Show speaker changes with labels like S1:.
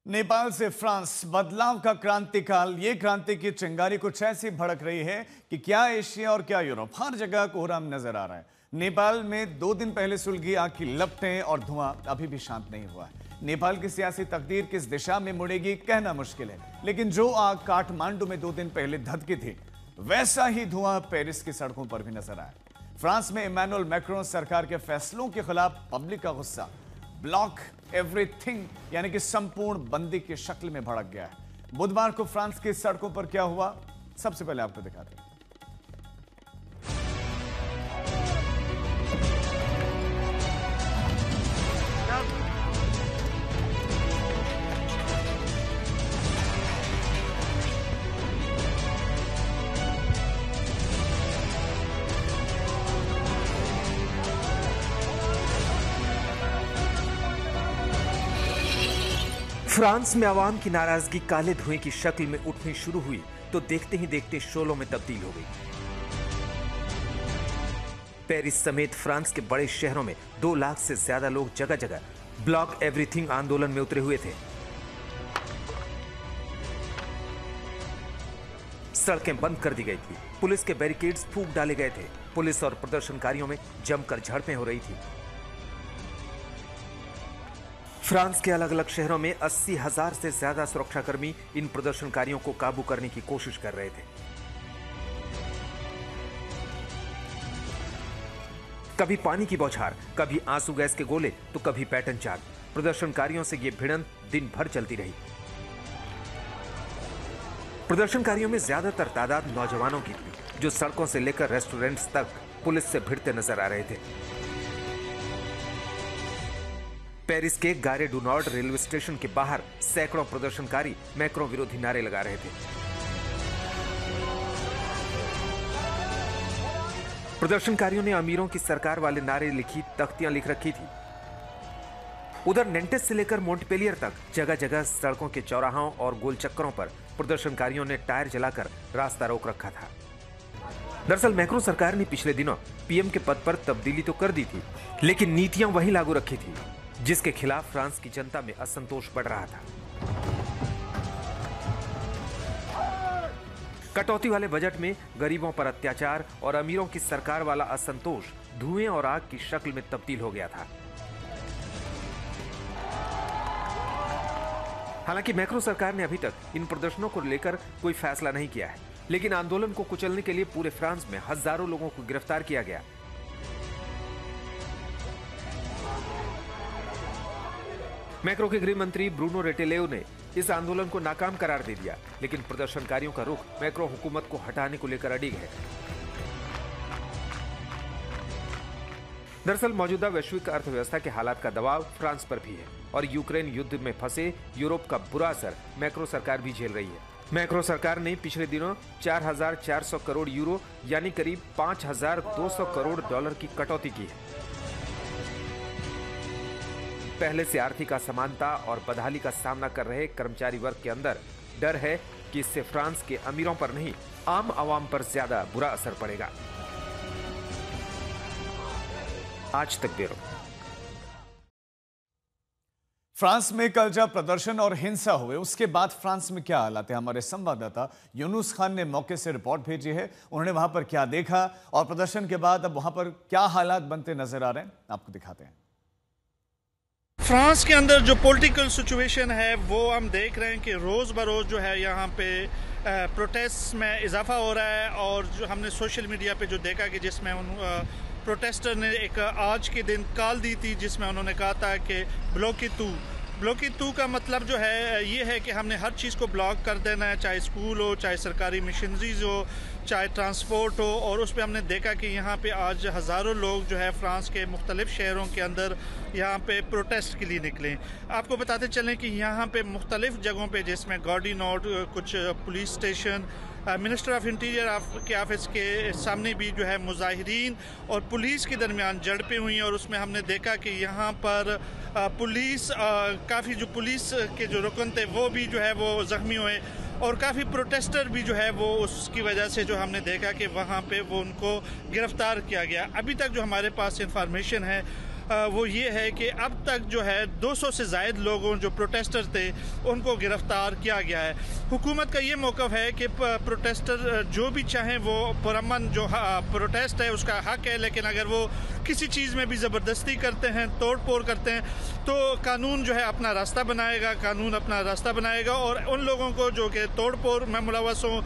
S1: नेपाल से फ्रांस बदलाव का क्रांतिकाल। ये क्रांति की चिंगारी कुछ ऐसी भड़क रही है कि क्या एशिया और क्या यूरोप, हर जगह कोहराम नजर आ रहा है। नेपाल में 2 दिन पहले सुलगी आग की लपटें और धुआं अभी भी शांत नहीं हुआ है। नेपाल की सियासी तकदीर किस दिशा में मुड़ेगी कहना मुश्किल है, लेकिन जो आग काठमांडू में 2 दिन पहले धधकी थी, वैसा ही धुआं पेरिस की सड़कों पर भी नजर आया। फ्रांस में इमैनुअल मैक्रोन सरकार के फैसलों के खिलाफ पब्लिक का गुस्सा ब्लॉक एवरीथिंग यानी कि संपूर्ण बंदी की शक्ल में भड़क गया है। बुधवार को फ्रांस की सड़कों पर क्या हुआ, सबसे पहले आपको दिखाते हैं।
S2: फ्रांस में आवाम की नाराजगी काले धुएं की शक्ल में उठनी शुरू हुई तो देखते ही देखते शोलों में तब्दील हो गई। पेरिस समेत फ्रांस के बड़े शहरों में 2 लाख से ज्यादा लोग जगह जगह ब्लॉक एवरीथिंग आंदोलन में उतरे हुए थे। सड़कें बंद कर दी गई थी, पुलिस के बैरिकेड्स फूंक डाले गए थे, पुलिस और प्रदर्शनकारियों में जमकर झड़पें हो रही थी। फ्रांस के अलग अलग शहरों में 80,000 से ज्यादा सुरक्षाकर्मी इन प्रदर्शनकारियों को काबू करने की कोशिश कर रहे थे। कभी पानी की बौछार, कभी आंसू गैस के गोले तो कभी पैटर्न चाक। प्रदर्शनकारियों से यह भिड़ंत दिन भर चलती रही। प्रदर्शनकारियों में ज्यादातर तादाद नौजवानों की थी, जो सड़कों से लेकर रेस्टोरेंट्स तक पुलिस से भिड़ते नजर आ रहे थे। पेरिस के गारे डू नॉर्ड रेलवे स्टेशन के बाहर सैकड़ों प्रदर्शनकारी मैक्रों विरोधी नारे लगा रहे थे। प्रदर्शनकारियों ने अमीरों की सरकार वाले नारे लिखी तख्तियां लिख रखी थी। उधर नेंटेस से लेकर मोंटपेलियर तक जगह जगह सड़कों के चौराहों और गोल चक्करों पर प्रदर्शनकारियों ने टायर जलाकर रास्ता रोक रखा था। दरअसल मैक्रों सरकार ने पिछले दिनों पीएम के पद पर तब्दीली तो कर दी थी, लेकिन नीतियां वही लागू रखी थी, जिसके खिलाफ फ्रांस की जनता में असंतोष बढ़ रहा था। कटौती वाले बजट में गरीबों पर अत्याचार और अमीरों की सरकार वाला असंतोष धुएं और आग की शक्ल में तब्दील हो गया था। हालांकि मैक्रों सरकार ने अभी तक इन प्रदर्शनों को लेकर कोई फैसला नहीं किया है, लेकिन आंदोलन को कुचलने के लिए पूरे फ्रांस में हजारों लोगों को गिरफ्तार किया गया। मैक्रों के गृह मंत्री ब्रूनो रेटेलेव ने इस आंदोलन को नाकाम करार दे दिया, लेकिन प्रदर्शनकारियों का रुख मैक्रों हुकूमत को हटाने को लेकर अड़िग है। दरअसल मौजूदा वैश्विक अर्थव्यवस्था के हालात का दबाव फ्रांस पर भी है और यूक्रेन युद्ध में फंसे यूरोप का बुरा असर मैक्रों सरकार भी झेल रही है। मैक्रों सरकार ने पिछले दिनों 4,400 करोड़ यूरो यानी करीब 5,200 करोड़ डॉलर की कटौती की है। पहले से आर्थिक असमानता और बदहाली का सामना कर रहे कर्मचारी वर्ग के अंदर डर है कि इससे फ्रांस के अमीरों पर नहीं, आम आवाम पर ज्यादा बुरा असर पड़ेगा। आज तक ब्यूरो।
S1: फ्रांस में कल जब प्रदर्शन और हिंसा हुए, उसके बाद फ्रांस में क्या हालात है, हमारे संवाददाता यूनुस खान ने मौके से रिपोर्ट भेजी है। उन्होंने वहां पर क्या देखा और प्रदर्शन के बाद अब वहां पर क्या हालात बनते नजर आ रहे हैं, आपको दिखाते हैं।
S3: फ्रांस के अंदर जो पॉलिटिकल सिचुएशन है वो हम देख रहे हैं कि रोज़ बरोज़ जो है यहाँ पे प्रोटेस्ट में इजाफा हो रहा है। और जो हमने सोशल मीडिया पे जो देखा कि जिसमें उन प्रोटेस्टर ने एक आज के दिन कॉल दी थी, जिसमें उन्होंने कहा था कि ब्लॉकी तू का मतलब जो है ये है कि हमने हर चीज़ को ब्लॉक कर देना है, चाहे स्कूल हो, चाहे सरकारी मशीनरीज हो, चाहे ट्रांसपोर्ट हो। और उस पर हमने देखा कि यहाँ पे आज हज़ारों लोग जो है फ्रांस के मुख्तलिफ शहरों के अंदर यहाँ पे प्रोटेस्ट के लिए निकले। आपको बताते चलें कि यहाँ पे मुख्तलिफ जगहों पे, जिसमें गार्डी नोट, कुछ police station, minister of interior के ऑफिस के सामने भी जो है मुजाहिरीन और पुलिस के दरमियान झड़पें हुई और उसमें हमने देखा कि यहाँ पर पुलिस काफ़ी जो पुलिस के जो रुकन थे वो भी जो है वो ज़ख्मी हुए और काफ़ी प्रोटेस्टर भी जो है वो उसकी वजह से जो हमने देखा कि वहाँ पे वो उनको गिरफ्तार किया गया। अभी तक जो हमारे पास इंफॉर्मेशन है वो ये है कि अब तक जो है 200 से ज़ायद लोगों जो प्रोटेस्टर थे उनको गिरफ्तार किया गया है। हुकूमत का ये मौक़िफ़ है कि प्रोटेस्टर जो भी चाहें वो पुरअमन जो प्रोटेस्ट है उसका हक है, लेकिन अगर वो किसी चीज़ में भी ज़बरदस्ती करते हैं, तोड़ फोड़ करते हैं, तो कानून जो है अपना रास्ता बनाएगा, कानून अपना रास्ता बनाएगा और उन लोगों को जो कि तोड़ फोड़ में मुलव्वस हों